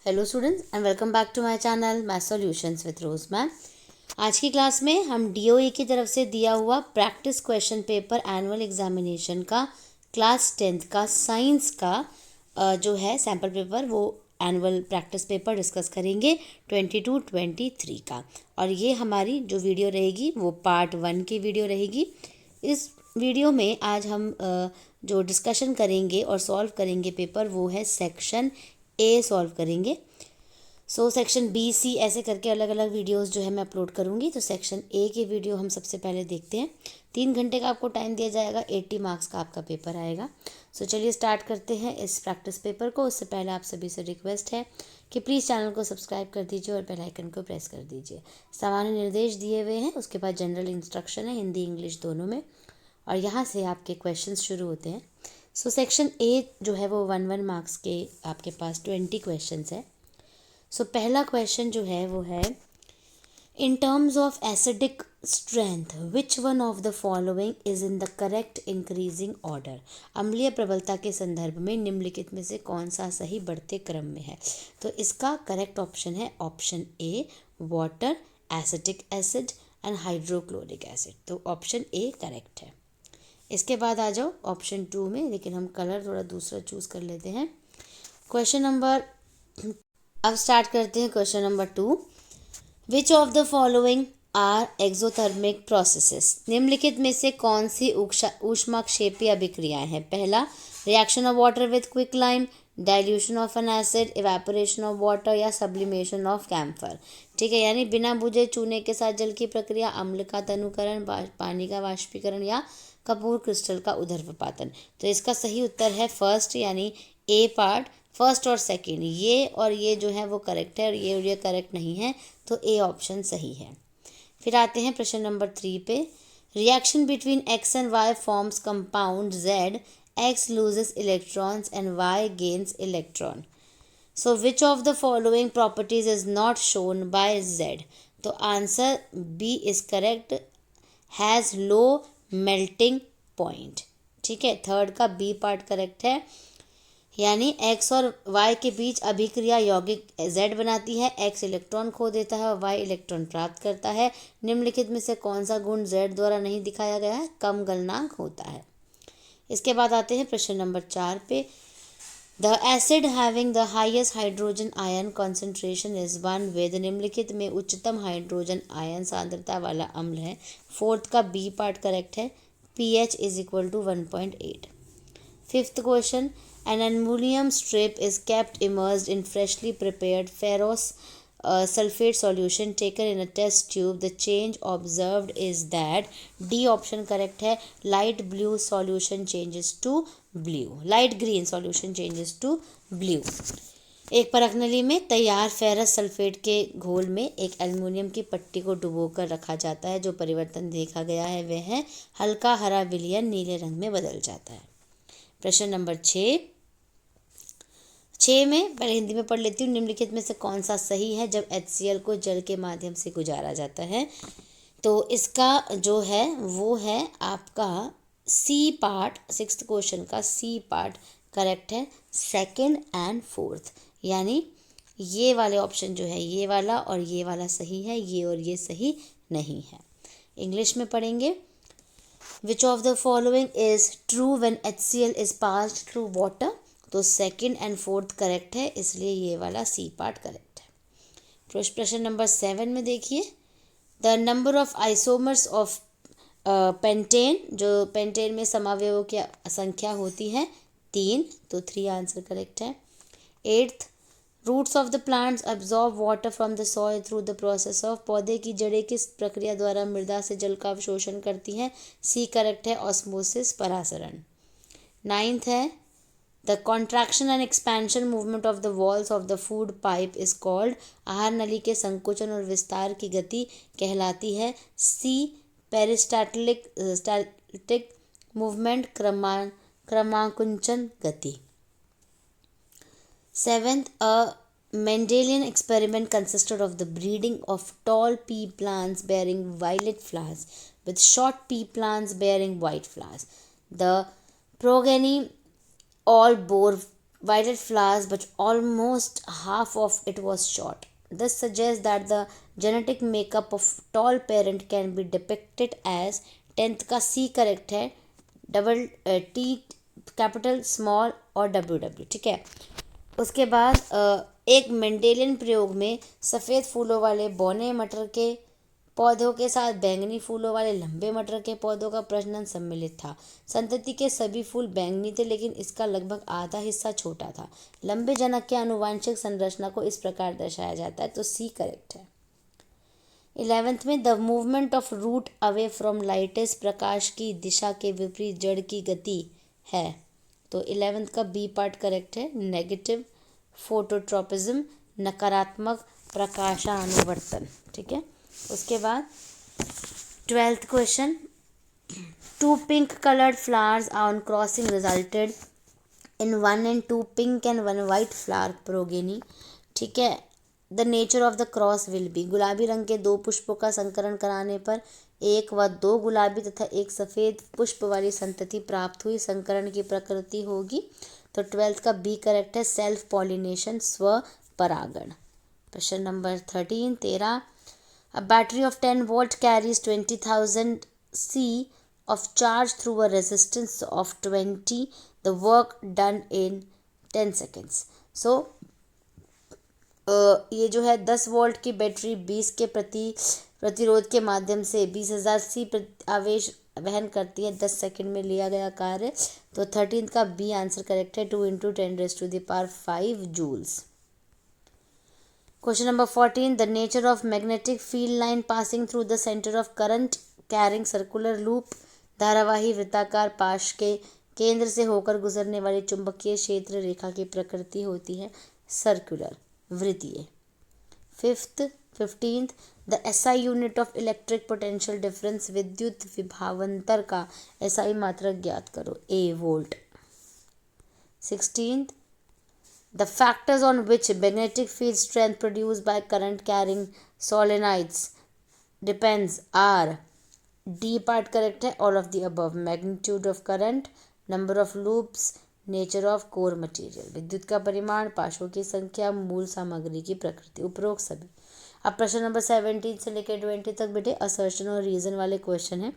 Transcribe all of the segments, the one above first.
Hello students and welcome back to my channel math solutions with Rose ma'am. आज की class में हम DOE की तरफ से दिया हुआ practice question paper annual examination का क्लास 10th का साइंस का जो है सैम्पल पेपर वो एनुअल प्रैक्टिस पेपर डिस्कस करेंगे 22-23 का। और ये हमारी जो वीडियो रहेगी वो पार्ट 1 की वीडियो रहेगी। इस वीडियो में आज हम जो डिस्कशन करेंगे और सॉल्व करेंगे पेपर वो है सेक्शन ए सॉल्व करेंगे। सेक्शन बी सी ऐसे करके अलग अलग वीडियोस जो है मैं अपलोड करूँगी। तो सेक्शन ए की वीडियो हम सबसे पहले देखते हैं। 3 घंटे का आपको टाइम दिया जाएगा, 80 मार्क्स का आपका पेपर आएगा। चलिए स्टार्ट करते हैं इस प्रैक्टिस पेपर को। उससे पहले आप सभी से रिक्वेस्ट है कि प्लीज़ चैनल को सब्सक्राइब कर दीजिए और बेल आइकन को प्रेस कर दीजिए। सामान्य निर्देश दिए हुए हैं, उसके बाद जनरल इंस्ट्रक्शन है हिंदी इंग्लिश दोनों में, और यहाँ से आपके क्वेश्चंस शुरू होते हैं। सेक्शन ए जो है वो 1 मार्क्स के आपके पास 20 क्वेश्चंस है। पहला क्वेश्चन जो है वो है in terms of acidic strength which one of the following is in the correct increasing order. अम्लीय प्रबलता के संदर्भ में निम्नलिखित में से कौन सा सही बढ़ते क्रम में है। तो इसका करेक्ट ऑप्शन है option A water, acetic acid and hydrochloric acid. तो ऑप्शन ए करेक्ट है। इसके बाद आ जाओ ऑप्शन 2 में, लेकिन हम कलर थोड़ा दूसरा चूज़ कर लेते हैं। क्वेश्चन नंबर अब स्टार्ट करते हैं question number 2। Which of the following are exothermic processes. निम्नलिखित में से कौन सी ऊष्माक्षेपी अभिक्रियाएं हैं। पहला, reaction of water with quick lime, dilution of an acid, evaporation of water या सब्लिमेशन ऑफ कैम्फर। ठीक है, यानी बिना बुझे चूने के साथ जल की प्रक्रिया, अम्ल का तनुकरण, पानी का वाष्पीकरण या कपूर क्रिस्टल का उदर्वपातन। तो इसका सही उत्तर है फर्स्ट, यानी ए पार्ट। फर्स्ट और सेकंड ये और ये जो है वो करेक्ट है, और ये करेक्ट नहीं है, तो ए ऑप्शन सही है। फिर आते हैं प्रश्न नंबर 3 पे। Reaction between X and Y forms compound Z, X loses electrons and Y gains electron. Which of the following properties is not shown by Z. तो answer B is correct, has low melting point. ठीक है, third का B part correct है, यानी x और Y के बीच अभिक्रिया यौगिक जेड बनाती है, एक्स इलेक्ट्रॉन खो देता है और वाई इलेक्ट्रॉन प्राप्त करता है। निम्नलिखित में से कौन सा गुण जेड द्वारा नहीं दिखाया गया है, कम गलनांक होता है। इसके बाद आते हैं प्रश्न नंबर 4 पे। The acid having the highest hydrogen ion concentration is one with. निम्नलिखित में उच्चतम हाइड्रोजन आयन सांद्रता वाला अम्ल है। फोर्थ का बी पार्ट करेक्ट है, pH is equal to 1.8। Fifth question, an ammonium strip is kept immersed in freshly prepared ferrous sulfate solution taken in a test tube. The change observed is that D option correct है, light blue solution changes to blue, light green solution changes to blue। एक परखनली में तैयार ferrous sulphate के घोल में एक aluminium की पट्टी को डुबोकर रखा जाता है। जो परिवर्तन देखा गया है वह है हल्का हरा विलयन नीले रंग में बदल जाता है। प्रश्न नंबर 6 में पहले हिंदी में पढ़ लेती हूँ। निम्नलिखित में से कौन सा सही है जब HCl को जल के माध्यम से गुजारा जाता है। तो इसका जो है वो है आपका सी पार्ट, 6th क्वेश्चन का सी पार्ट करेक्ट है, सेकंड एंड फोर्थ, यानी ये वाले ऑप्शन जो है ये वाला और ये वाला सही है, ये और ये सही नहीं है। इंग्लिश में पढ़ेंगे। Which of the following is true when HCl is passed through water। तो सेकंड एंड फोर्थ करेक्ट है, इसलिए ये वाला सी पार्ट करेक्ट है। प्रश्न नंबर 7 में देखिए। The number of isomers of pentane, जो पेंटेन में समावयवों की संख्या होती है 3, तो 3 आंसर करेक्ट है। 8th, roots of the plants absorb water from the soil through the process of. पौधे की जड़ें किस प्रक्रिया द्वारा मृदा से जल का अवशोषण करती हैं। सी करेक्ट है, ऑस्मोसिस, परासरण। 9th है, the contraction and expansion movement of the walls of the food pipe is called. आहार नली के संकोचन और विस्तार की गति कहलाती है। सी पेरिस्टाल्टिक मूवमेंट, क्रमांकुंचन गति। 7th, a Mendelian experiment consisted of the breeding of tall pea plants bearing violet flowers with short pea plants bearing white flowers. The progeny all bore violet flowers, but almost half of it was short. This suggests that the genetic makeup of tall parent can be depicted as 10th का C correct है, double T capital small और WW, ठीक है। उसके बाद एक Mendelian प्रयोग में सफ़ेद फूलों वाले बौने मटर के पौधों के साथ बैंगनी फूलों वाले लंबे मटर के पौधों का प्रजनन सम्मिलित था। संतति के सभी फूल बैंगनी थे, लेकिन इसका लगभग आधा हिस्सा छोटा था। लंबे जनक के आनुवांशिक संरचना को इस प्रकार दर्शाया जाता है, तो सी करेक्ट है। 11th में the movement of root away from lightest प्रकाश की दिशा के विपरीत जड़ की गति है, तो 11th का बी पार्ट करेक्ट है। नेगेटिव फोटोट्रोपिज्म, नकारात्मक प्रकाशानुवर्तन, ठीक है। उसके बाद 12th question, 2 pink colored flowers on crossing resulted in 1 and 2 pink and 1 white flower progeny, ठीक है। The nature of the cross will be, गुलाबी रंग के 2 पुष्पों का संकरण कराने पर 1 व 2 गुलाबी तथा 1 सफ़ेद पुष्प वाली संतति प्राप्त हुई। संकरण की प्रकृति होगी, तो 12th का बी करेक्ट है, सेल्फ पॉलिनेशन, स्व परागण। प्रश्न number 13, A battery of 10 volt carries 20,000 C of charge through a resistance of 20. The work done in 10 seconds. So, ये जो है 10 वोल्ट की बैटरी 20 के प्रतिरोध के माध्यम से 20,000 सी आवेश वहन करती है। 10 सेकंड में लिया गया कार्य, तो 13 का बी आंसर करेक्ट है, 2 × 10⁵ joules. Question number 14, the nature of magnetic field line passing through the center of current carrying circular loop, धारावाही वृत्ताकार पाश के केंद्र से होकर गुजरने वाली चुंबकीय क्षेत्र रेखा की प्रकृति होती है सर्कुलर, वृत्तीय। 15th, the SI unit of electric potential difference, विद्युत विभावांतर का SI मात्रक ज्ञात करो, A volt. 16th, the factors on which magnetic field strength produced by current carrying solenoids depends are, D part correct है, all of the above, magnitude of current, number of loops, nature of core material, विद्युत का परिमाण, पाशों की संख्या, मूल सामग्री की प्रकृति, उपरोक्त सभी। अब प्रश्न नंबर 17 से लेकर 20 तक बेटे असर्शन और रीजन वाले क्वेश्चन हैं।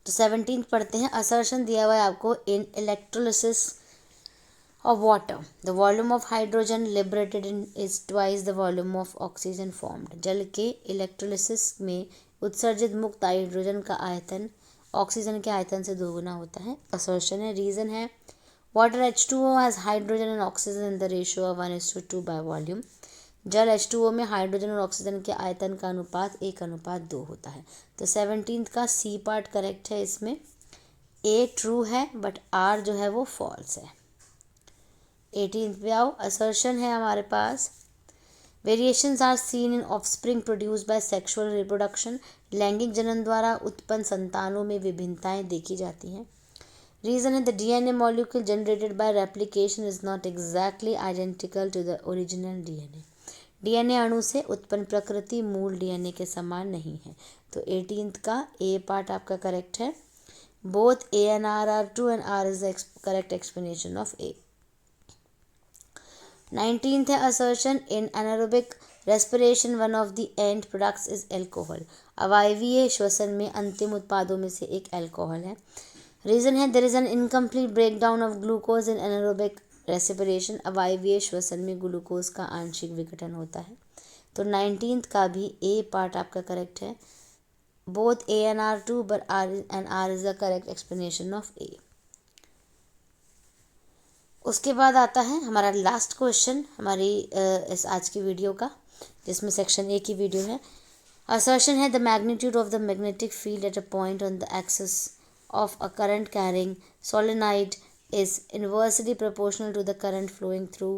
तो 17 पढ़ते हैं। असर्शन दिया हुआ है आपको, इन electrolysis of water, the volume of hydrogen liberated is twice the volume of oxygen formed. जल के इलेक्ट्रोलिसिस में उत्सर्जित मुक्त हाइड्रोजन का आयतन ऑक्सीजन के आयतन से 2 गुना होता है। असर्शन है। रीजन है, water H2O has hydrogen and oxygen in the ratio of 1:2 by volume. जल H2O में हाइड्रोजन और ऑक्सीजन के आयतन का अनुपात 1:2 होता है। तो 17 का सी पार्ट करेक्ट है, इसमें ए ट्रू है बट आर जो है वो फॉल्स है। 18 पे आओ। असर्शन है हमारे पास, variations are seen in offspring produced by sexual reproduction, लैंगिक जनन द्वारा उत्पन्न संतानों में विभिन्नताएं देखी जाती हैं। रीजन है, the DNA molecule generated by replication is not exactly identical to the original DNA, DNA अणु से उत्पन्न प्रकृति मूल डीएनए के समान नहीं है। तो 18 का ए पार्ट आपका करेक्ट है। Both A and R are true and R is the correct explanation of A. 19th है assertion, in anaerobic respiration one of the end products is alcohol, अवायवीय श्वसन में अंतिम उत्पादों में से एक एल्कोहल है। रीजन है, there is an incomplete break down of glucose in anaerobic respiration, अवायवीय श्वसन में ग्लूकोज का आंशिक विघटन होता है। तो 19th का भी ए पार्ट आपका करेक्ट है। Both A and R true but R is the correct explanation of A. उसके बाद आता है हमारा लास्ट क्वेश्चन हमारी इस आज की वीडियो का, जिसमें सेक्शन ए की वीडियो है। असर्शन है, the magnitude of the magnetic field at a point on the axis of a current carrying solenoid is inversely proportional to the current flowing through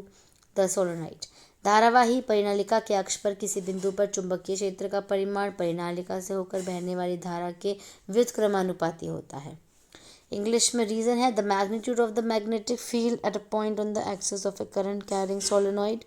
the solenoid. धारावाही परिनालिका के अक्ष पर किसी बिंदु पर चुंबकीय क्षेत्र का परिमाण परिनालिका से होकर बहने वाली धारा के व्युत्क्रमानुपाती होता है। इंग्लिश में रीजन है, the magnitude of the magnetic field at a point on the axis of a current carrying solenoid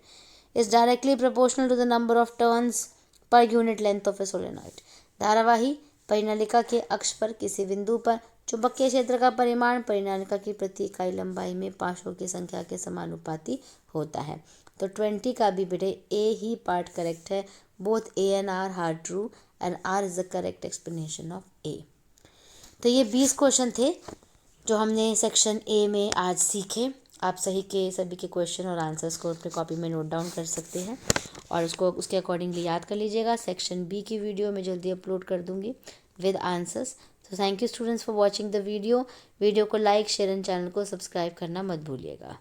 is directly proportional to the number of turns per unit length of a solenoid. धारावाही परिनालिका के अक्ष पर किसी बिंदु पर चुंबकीय क्षेत्र का परिमाण परिनालिका की प्रति इकाई लंबाई में पाशों की संख्या के समानुपाती होता है। तो 20 का भी बेटे ए ही पार्ट करेक्ट है। Both A and R are true and R is the correct explanation of A. तो ये 20 क्वेश्चन थे जो हमने सेक्शन ए में आज सीखे। आप सही के सभी के क्वेश्चन और आंसर्स को अपने कॉपी में नोट डाउन कर सकते हैं और उसको उसके अकॉर्डिंगली याद कर लीजिएगा। सेक्शन बी की वीडियो मैं जल्दी अपलोड कर दूंगी विद आंसर्स। तो thank you students for watching the video को लाइक शेयर एंड चैनल को सब्सक्राइब करना मत भूलिएगा।